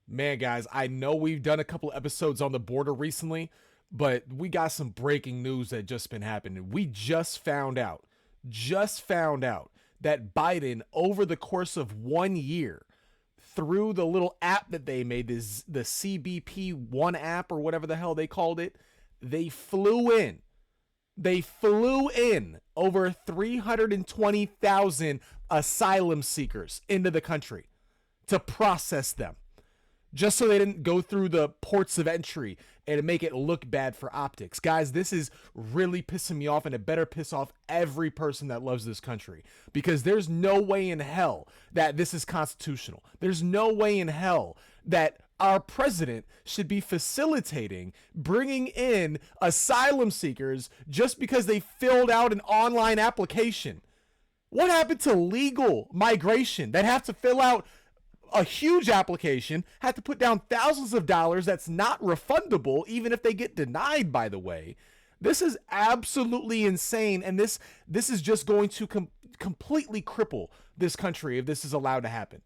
Man, guys, I know we've done a couple episodes on the border recently, but we got some breaking news that just been happening. We just found out that Biden, over the course of 1 year, through the little app that they made, this the CBP One app or whatever the hell they called it, they flew in. They flew in over 320,000 asylum seekers into the country to process them, just so they didn't go through the ports of entry and make it look bad for optics. Guys, this is really pissing me off, and it better piss off every person that loves this country, because there's no way in hell that this is constitutional. There's no way in hell that our president should be facilitating bringing in asylum seekers just because they filled out an online application. What happened to legal migration that have to fill out a huge application, have to put down thousands of dollars that's not refundable, even if they get denied, by the way? This is absolutely insane, and this is just going to completely cripple this country if this is allowed to happen.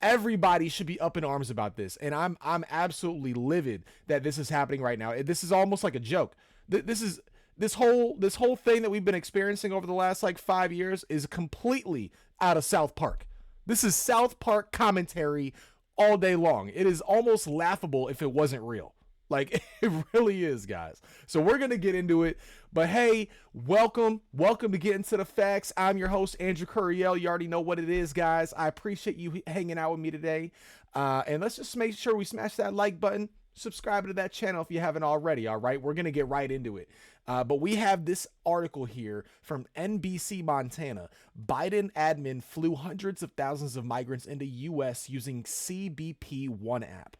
Everybody should be up in arms about this, and I'm absolutely livid that this is happening right now. This is almost like a joke. This whole thing that we've been experiencing over the last like 5 years is completely out of South Park. This is South Park commentary all day long. It is almost laughable if it wasn't real. Like, it really is, guys. So we're going to get into it. But hey, welcome to Get Into the Facts. I'm your host, Andrew Curiel. You already know what it is, guys. I appreciate you hanging out with me today. And let's just make sure we smash that like button. Subscribe to that channel if you haven't already. All right, we're going to get right into it. But we have this article here from NBC Montana. Biden admin flew hundreds of thousands of migrants into U.S. using CBP One app.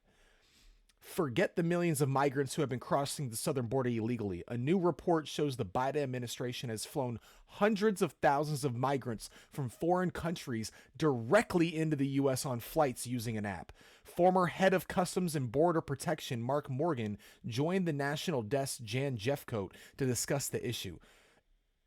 Forget the millions of migrants who have been crossing the southern border illegally. A new report shows the Biden administration has flown hundreds of thousands of migrants from foreign countries directly into the U.S. on flights using an app. Former head of Customs and Border Protection Mark Morgan joined the National Desk Jan Jeffcoat to discuss the issue.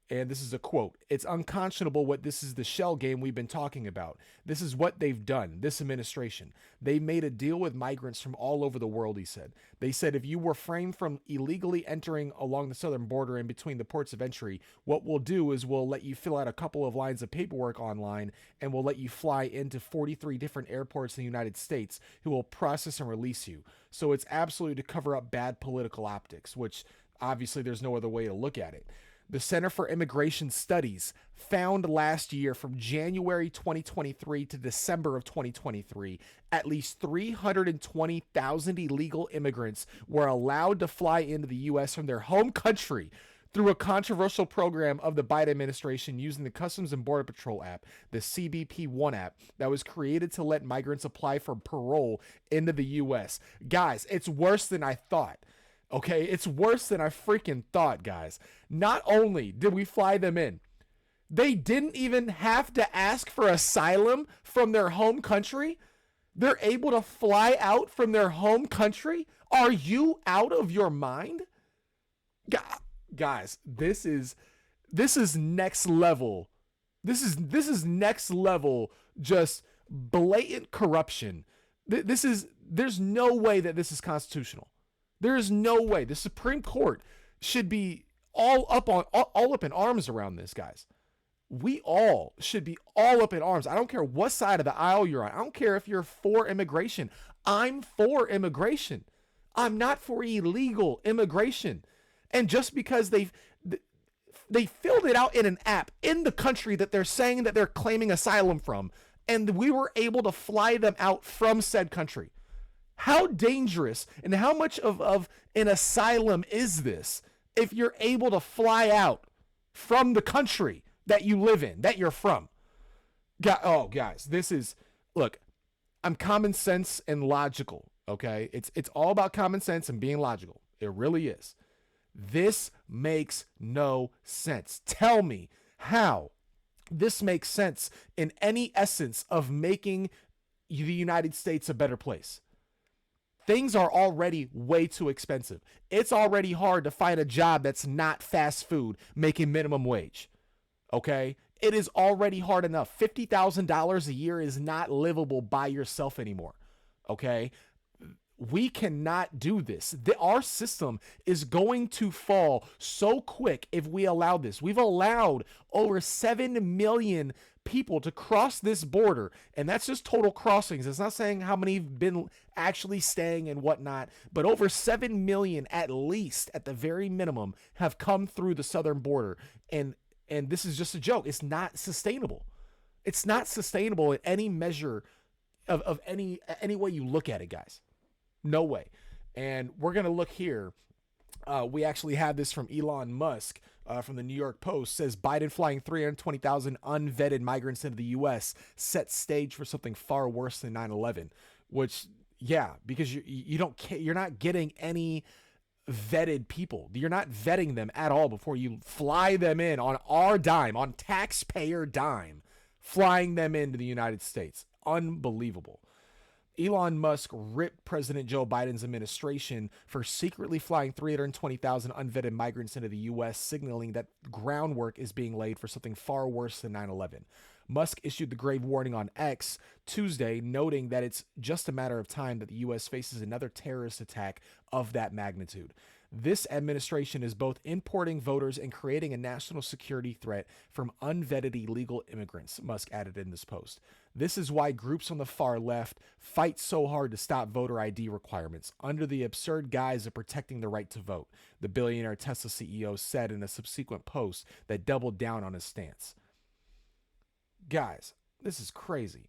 And this is a quote: "It's unconscionable what this is the shell game we've been talking about. This is what they've done, this administration. They made a deal with migrants from all over the world," he said. "They said if you were framed from illegally entering along the southern border in between the ports of entry, what we'll do is we'll let you fill out a couple of lines of paperwork online, and we'll let you fly into 43 different airports in the United States who will process and release you." So it's absolutely to cover up bad political optics, which obviously there's no other way to look at it. The Center for Immigration Studies found last year, from January 2023 to December of 2023, at least 320,000 illegal immigrants were allowed to fly into the U.S. from their home country through a controversial program of the Biden administration using the Customs and Border Patrol app, the CBP One app, that was created to let migrants apply for parole into the U.S. Guys, it's worse than I thought. Okay, it's worse than I freaking thought, guys. Not only did we fly them in, they didn't even have to ask for asylum from their home country. They're able to fly out from their home country. Are you out of your mind? Guys, this is next level. This is next level, just blatant corruption. There's no way that this is constitutional. There is no way. The Supreme Court should be all up in arms around this, guys. We all should be all up in arms. I don't care what side of the aisle you're on. I don't care if you're for immigration. I'm for immigration. I'm not for illegal immigration. And just because they filled it out in an app in the country that they're saying that they're claiming asylum from, and we were able to fly them out from said country. How dangerous and how much of an asylum is this if you're able to fly out from the country that you live in, that you're from? Oh, guys, this is, look, I'm common sense and logical, okay? It's all about common sense and being logical. It really is. This makes no sense. Tell me how this makes sense in any essence of making the United States a better place. Things are already way too expensive. It's already hard to find a job that's not fast food making minimum wage. Okay? It is already hard enough. $50,000 a year is not livable by yourself anymore. Okay? We cannot do this. Our system is going to fall so quick if we allow this. We've allowed over 7 million people to cross this border, and that's just total crossings. It's not saying how many have been actually staying and whatnot, but over 7 million at least, at the very minimum, have come through the southern border. And this is just a joke. It's not sustainable. It's not sustainable in any measure of any way you look at it, guys. No way. And we're going to look here. We actually have this from Elon Musk from the New York Post. Says Biden flying 320,000 unvetted migrants into the U.S. sets stage for something far worse than 9/11. Which, yeah, because you're not getting any vetted people. You're not vetting them at all before you fly them in on our dime, on taxpayer dime, flying them into the United States. Unbelievable. Elon Musk ripped President Joe Biden's administration for secretly flying 320,000 unvetted migrants into the U.S., signaling that groundwork is being laid for something far worse than 9/11. Musk issued the grave warning on X Tuesday, noting that it's just a matter of time that the U.S. faces another terrorist attack of that magnitude. This administration is both importing voters and creating a national security threat from unvetted illegal immigrants, Musk added in this post. This is why groups on the far left fight so hard to stop voter ID requirements under the absurd guise of protecting the right to vote, the billionaire Tesla CEO said in a subsequent post that doubled down on his stance. Guys, this is crazy.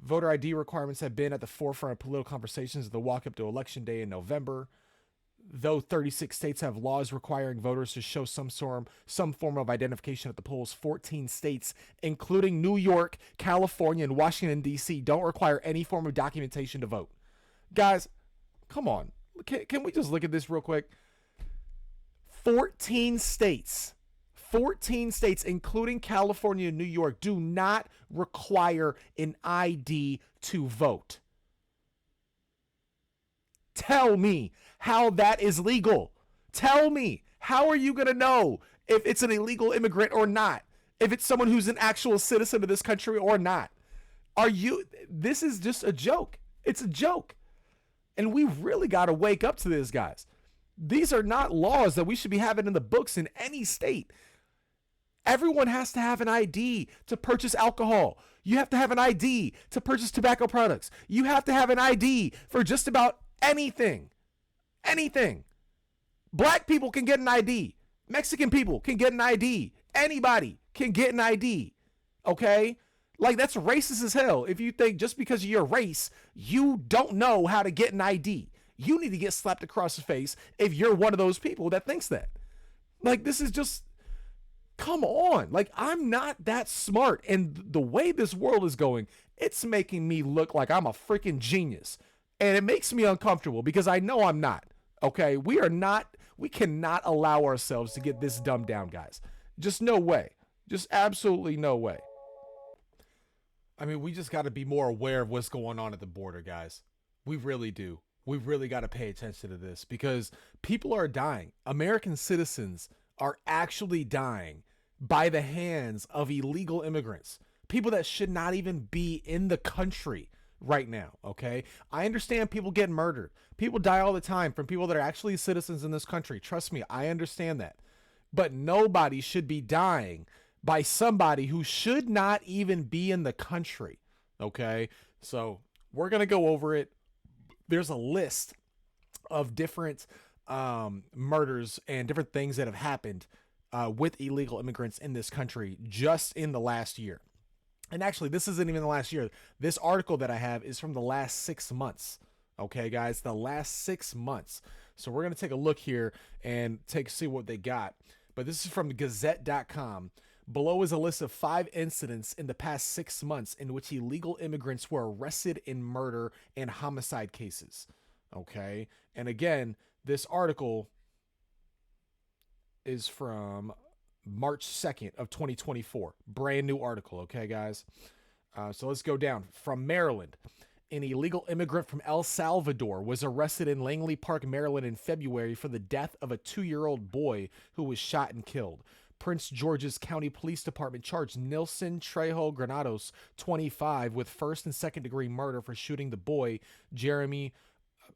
Voter ID requirements have been at the forefront of political conversations at the walk up to Election Day in November. Though 36 states have laws requiring voters to show some form of identification at the polls, 14 states, including New York, California, and Washington, D.C., don't require any form of documentation to vote. Guys, come on. Can we just look at this real quick? 14 states, including California and New York, do not require an ID to vote. Tell me how that is legal. Tell me, how are you going to know if it's an illegal immigrant or not? If it's someone who's an actual citizen of this country or not? This is just a joke. It's a joke. And we really got to wake up to this, guys. These are not laws that we should be having in the books in any state. Everyone has to have an ID to purchase alcohol. You have to have an ID to purchase tobacco products. You have to have an ID for just about anything. Black people can get an ID. Mexican people can get an ID. Anybody can get an ID. Okay? Like, that's racist as hell if you think just because of your race, you don't know how to get an ID. You need to get slapped across the face if you're one of those people that thinks that. Like, this is just, come on. Like, I'm not that smart. And the way this world is going, it's making me look like I'm a freaking genius. And it makes me uncomfortable because I know I'm not. Okay? We cannot allow ourselves to get this dumbed down, guys. Just no way. Just absolutely no way. I mean, we just got to be more aware of what's going on at the border, guys. We really do. We really got to pay attention to this because people are dying. American citizens are actually dying by the hands of illegal immigrants. People that should not even be in the country right now, okay? I understand people get murdered. People die all the time from people that are actually citizens in this country. Trust me, I understand that. But nobody should be dying by somebody who should not even be in the country, okay? So we're going to go over it. There's a list of different murders and different things that have happened with illegal immigrants in this country just in the last year. And actually, this isn't even the last year. This article that I have is from the last 6 months. Okay, guys, the last 6 months. So we're going to take a look here and see what they got. But this is from Gazette.com. Below is a list of 5 incidents in the past 6 months in which illegal immigrants were arrested in murder and homicide cases. Okay, and again, this article is from March 2nd of 2024. Brand new article, okay, guys? So let's go down. From Maryland, an illegal immigrant from El Salvador was arrested in Langley Park, Maryland in February for the death of a 2-year-old boy who was shot and killed. Prince George's County Police Department charged Nilson Trejo Granados, 25, with first and second degree murder for shooting the boy, Jeremy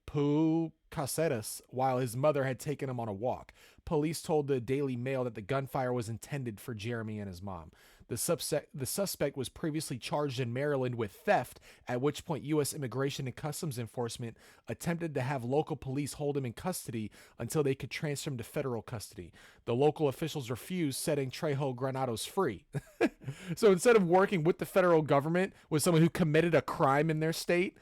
Pau Caceres while his mother had taken him on a walk. Police told the Daily Mail that the gunfire was intended for Jeremy and his mom. The suspect was previously charged in Maryland with theft, at which point U.S. Immigration and Customs Enforcement attempted to have local police hold him in custody until they could transfer him to federal custody. The local officials refused, setting Trejo Granados free. So instead of working with the federal government, with someone who committed a crime in their state,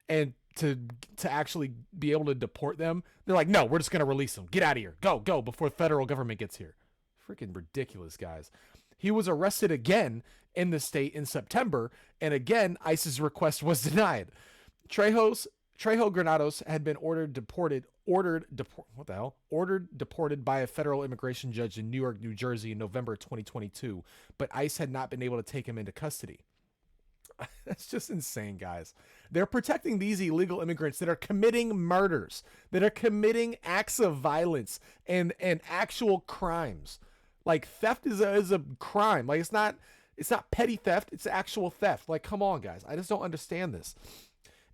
and to actually be able to deport them, they're like, no, we're just going to release them. Get out of here. Go before the federal government gets here. Freaking ridiculous, guys. He was arrested again in the state in September, and again, ICE's request was denied. Trejo Granados had been ordered deported by a federal immigration judge in Newark, New Jersey in November 2022, but ICE had not been able to take him into custody. That's just insane, guys. They're protecting these illegal immigrants that are committing murders, that are committing acts of violence and actual crimes. Like, theft is a crime. Like, it's not petty theft, it's actual theft. Like, come on, guys. I just don't understand this.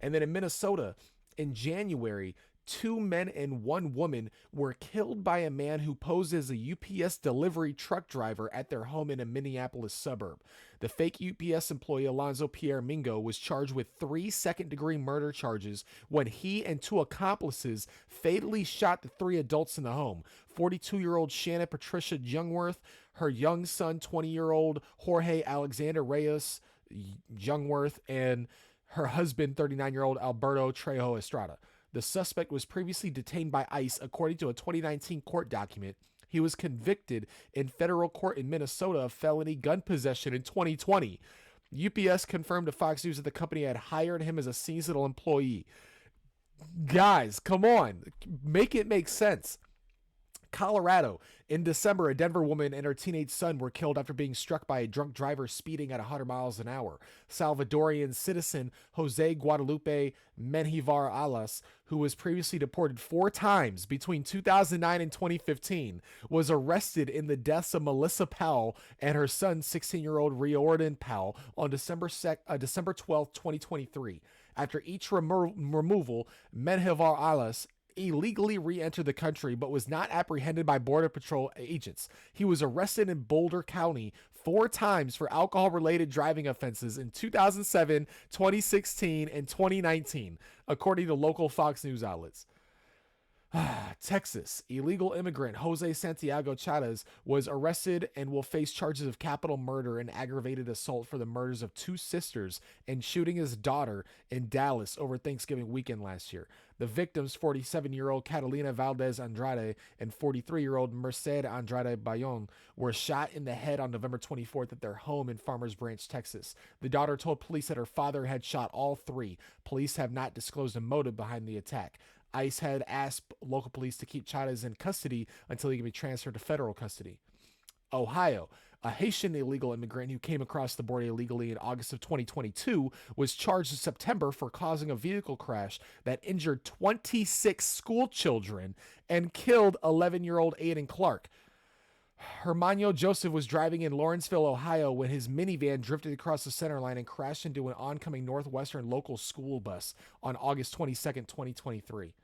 And then in Minnesota, in January, 2 men and 1 woman were killed by a man who posed as a UPS delivery truck driver at their home in a Minneapolis suburb. The fake UPS employee Alonzo Pierre Mingo was charged with 3 second-degree murder charges when he and 2 accomplices fatally shot the 3 adults in the home. 42-year-old Shannon Patricia Jungwirth, her young son, 20-year-old Jorge Alexander Reyes Jungwirth, and her husband, 39-year-old Alberto Trejo Estrada. The suspect was previously detained by ICE, according to a 2019 court document. He was convicted in federal court in Minnesota of felony gun possession in 2020. UPS confirmed to Fox News that the company had hired him as a seasonal employee. Guys, come on. Make it make sense. Colorado. In December, a Denver woman and her teenage son were killed after being struck by a drunk driver speeding at 100 miles an hour. Salvadorian citizen Jose Guadalupe Menjivar Alas, who was previously deported 4 times between 2009 and 2015, was arrested in the deaths of Melissa Powell and her son, 16-year-old Riordan Powell, on December 12, 2023. After each removal, Menjivar Alas illegally re-entered the country but was not apprehended by Border Patrol agents. He was arrested in Boulder County 4 times for alcohol-related driving offenses in 2007, 2016, and 2019, according to local Fox News outlets. Texas. Illegal immigrant Jose Santiago Chavez was arrested and will face charges of capital murder and aggravated assault for the murders of 2 sisters and shooting his daughter in Dallas over Thanksgiving weekend last year. The victims, 47-year-old Catalina Valdez Andrade and 43-year-old Merced Andrade Bayon, were shot in the head on November 24th at their home in Farmers Branch, Texas. The daughter told police that her father had shot all 3. Police have not disclosed a motive behind the attack. ICE had asked local police to keep Chavez in custody until he can be transferred to federal custody. Ohio. A Haitian illegal immigrant who came across the border illegally in August of 2022 was charged in September for causing a vehicle crash that injured 26 school children and killed 11-year-old Aiden Clark. Hermano Joseph was driving in Lawrenceville, Ohio, when his minivan drifted across the center line and crashed into an oncoming Northwestern local school bus on August 22nd, 2023.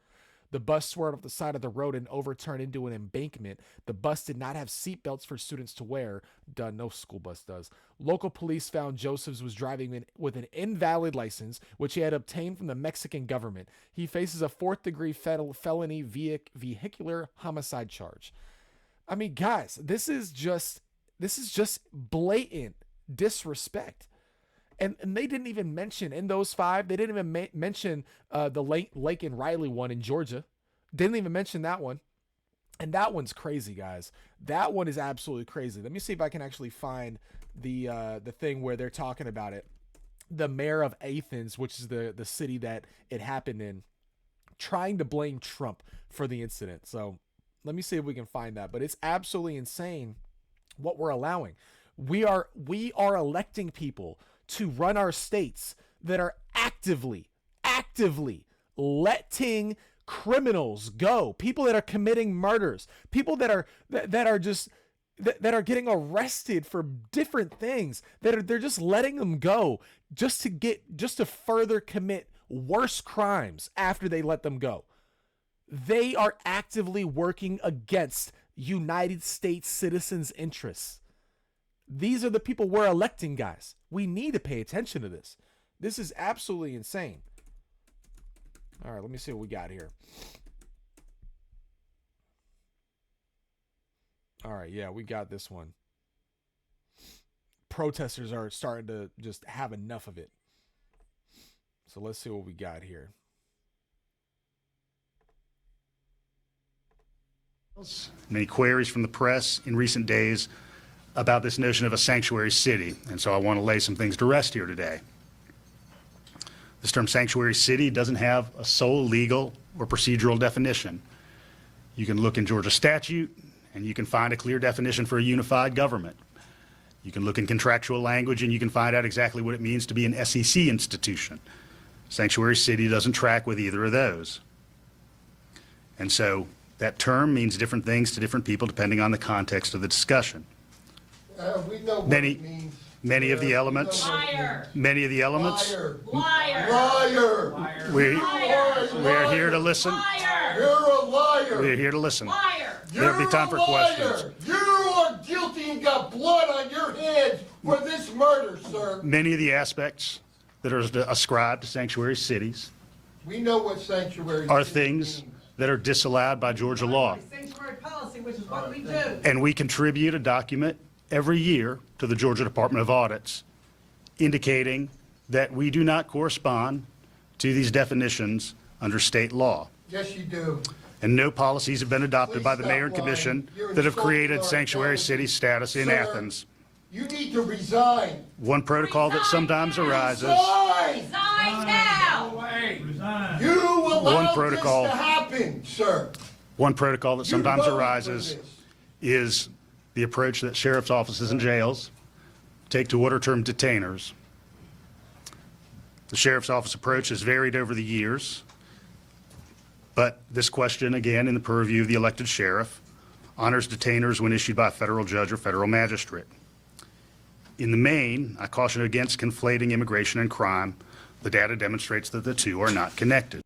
The bus swerved off the side of the road and overturned into an embankment. The bus did not have seatbelts for students to wear. Duh, no school bus does. Local police found Josephs was driving with an invalid license, which he had obtained from the Mexican government. He faces a 4th-degree felony vehicular homicide charge. I mean, guys, this is just blatant disrespect. And they didn't even mention, in those 5, they didn't even mention the Lake and Riley one in Georgia. Didn't even mention that one. And that one's crazy, guys. That one is absolutely crazy. Let me see if I can actually find the thing where they're talking about it. The mayor of Athens, which is the city that it happened in, trying to blame Trump for the incident. So let me see if we can find that. But it's absolutely insane what we're allowing. We are electing people to run our states that are actively letting criminals go, people that are committing murders, people that are getting arrested for different things, they're just letting them go just to further commit worse crimes after they let them go. They are actively working against United States citizens' interests. These are the people we're electing, guys. We need to pay attention to this. This is absolutely insane. All right, let me see what we got here. All right, yeah, we got this one. Protesters are starting to just have enough of it. So let's see what we got here. Many queries from the press in recent days about this notion of a sanctuary city, and so I want to lay some things to rest here today. This term sanctuary city doesn't have a sole legal or procedural definition. You can look in Georgia statute and you can find a clear definition for a unified government. You can look in contractual language and you can find out exactly what it means to be an SEC institution. Sanctuary city doesn't track with either of those. And so that term means different things to different people depending on the context of the discussion. We know what it means. Many of the elements. Liar. Many of the elements. Liar. Liar. Liar. We're here to listen. Liar. You're a liar. We're here to listen. Liar. There'll be time for questions. You are guilty and got blood on your hands for this murder, sir. Many of the aspects that are ascribed to sanctuary cities We know what sanctuary are city things means. that are disallowed by Georgia law. Sanctuary policy, which is what we do. And we contribute a document every year to the Georgia Department of Audits indicating that we do not correspond to these definitions under state law. Yes, you do. And no policies have been adopted Please by the stop mayor and lying. commission You're that have insulting created our sanctuary city intelligence. status in Sir, Athens. You need to resign. One protocol that sometimes arises, Resign! Resign now. You allowed protocol. this to happen, sir. one protocol that You sometimes voted for arises this. is the approach that sheriff's offices and jails take to what are termed detainers. The sheriff's office approach has varied over the years, but this question, again, in the purview of the elected sheriff, honors detainers when issued by a federal judge or federal magistrate. In the main, I caution against conflating immigration and crime. The data demonstrates that the two are not connected.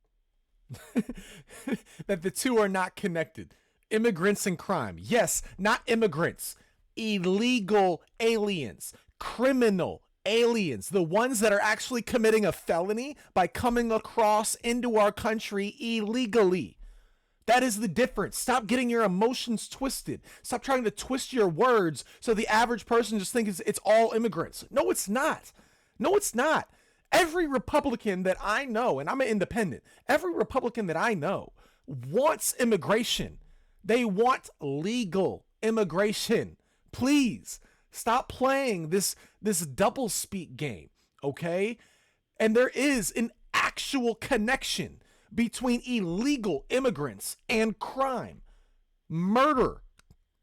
That the two are not connected. Immigrants and crime. Yes, not immigrants. Illegal aliens. Criminal aliens. The ones that are actually committing a felony by coming across into our country illegally. That is the difference. Stop getting your emotions twisted. Stop trying to twist your words so the average person just thinks it's all immigrants. No, it's not. No, it's not. Every Republican that I know, and I'm an independent, every Republican that I know wants immigration. They want legal immigration. Please stop playing this double speak game, okay? And there is an actual connection between illegal immigrants and crime. Murder,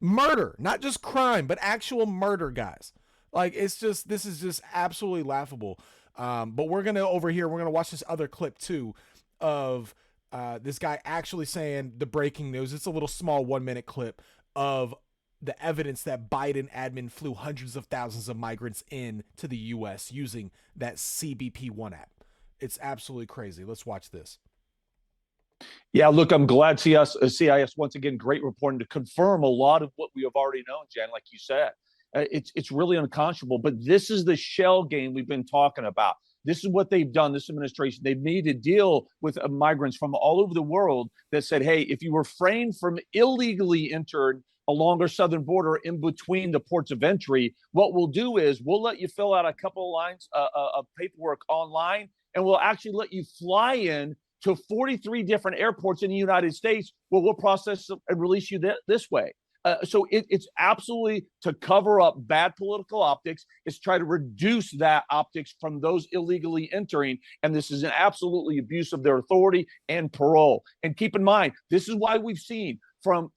not just crime, but actual murder, guys. Like, this is just absolutely laughable. But we're going to watch this other clip too of this guy actually saying the breaking news. It's a little small 1-minute clip of the evidence that Biden admin flew hundreds of thousands of migrants in to the U.S. using that CBP-1 app. It's absolutely crazy. Let's watch this. Yeah, look, I'm glad CIS once again, great reporting to confirm a lot of what we have already known, Jen, like you said. It's really unconscionable, but this is the shell game we've been talking about. This is what they've done, this administration. They've made a deal with migrants from all over the world that said, hey, if you refrain from illegally entering along our southern border in between the ports of entry, what we'll do is we'll let you fill out a couple of lines of paperwork online, and we'll actually let you fly in to 43 different airports in the United States where we'll process and release you this way. So it's absolutely to cover up bad political optics. It's try to reduce that optics from those illegally entering. And this is an absolutely abuse of their authority and parole. And keep in mind, this is why we've seen from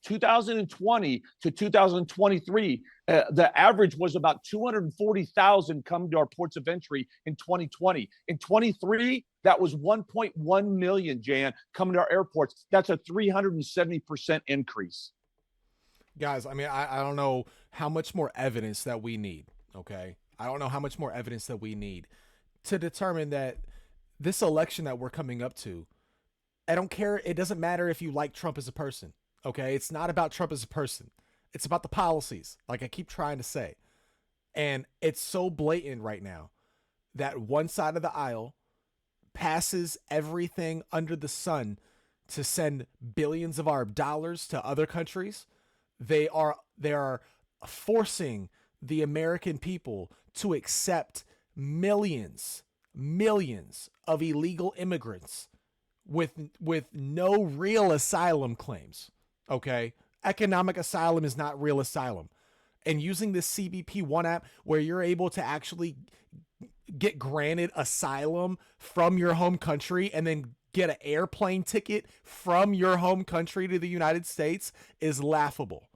2020 to 2023, the average was about 240,000 come to our ports of entry in 2020. In 23, that was 1.1 million, Jan, coming to our airports. That's a 370% increase. Guys, I mean, I don't know how much more evidence that we need, okay? I don't know how much more evidence that we need to determine that this election that we're coming up to, I don't care. It doesn't matter if you like Trump as a person. Okay. It's not about Trump as a person. It's about the policies, like I keep trying to say. And it's so blatant right now that one side of the aisle passes everything under the sun to send billions of our dollars to other countries. They are forcing the American people to accept millions of illegal immigrants with no real asylum claims. Okay? Economic asylum is not real asylum. And using this CBP One app where you're able to actually get granted asylum from your home country and then get an airplane ticket from your home country to the United States is laughable.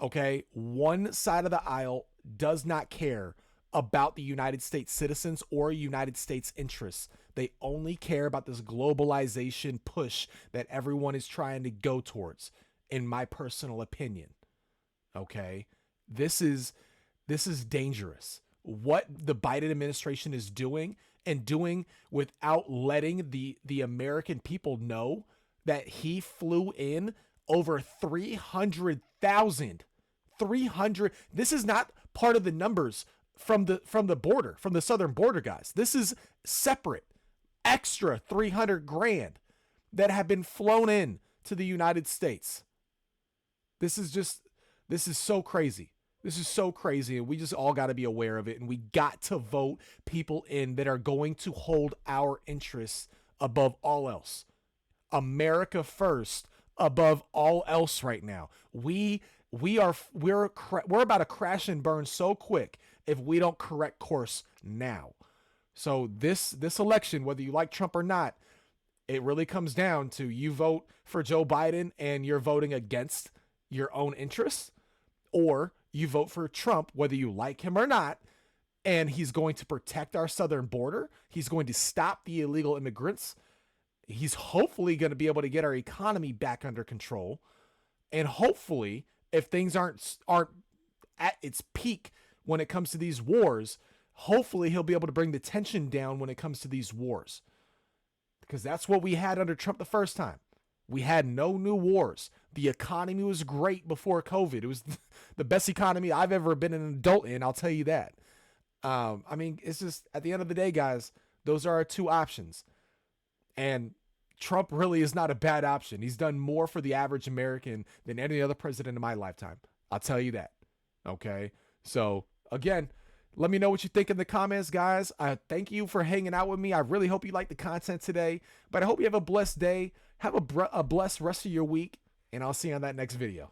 Okay? One side of the aisle does not care about the United States citizens or United States interests. They only care about this globalization push that everyone is trying to go towards, in my personal opinion. Okay? This is dangerous. What the Biden administration is doing, and doing without letting the American people know that he flew in over 300,000. 300. This is not part of the numbers from the border, from the southern border, guys. This is separate, extra 300 grand that have been flown in to the United States. This is so crazy. This is so crazy, and we just all got to be aware of it, and we got to vote people in that are going to hold our interests above all else. America first above all else right now. We're about to crash and burn so quick if we don't correct course now. So this election, whether you like Trump or not, it really comes down to you vote for Joe Biden and you're voting against your own interests, or you vote for Trump, whether you like him or not, and he's going to protect our southern border. He's going to stop the illegal immigrants. He's hopefully going to be able to get our economy back under control. And hopefully, if things aren't at its peak when it comes to these wars, hopefully he'll be able to bring the tension down when it comes to these wars. Because that's what we had under Trump the first time. We had no new wars. The economy was great before COVID. It was the best economy I've ever been an adult in, I'll tell you that. I mean, it's just, at the end of the day, guys, those are our two options. And Trump really is not a bad option. He's done more for the average American than any other president in my lifetime. I'll tell you that. Okay? So, again, let me know what you think in the comments, guys. I thank you for hanging out with me. I really hope you like the content today, but I hope you have a blessed day. Have a blessed rest of your week, and I'll see you on that next video.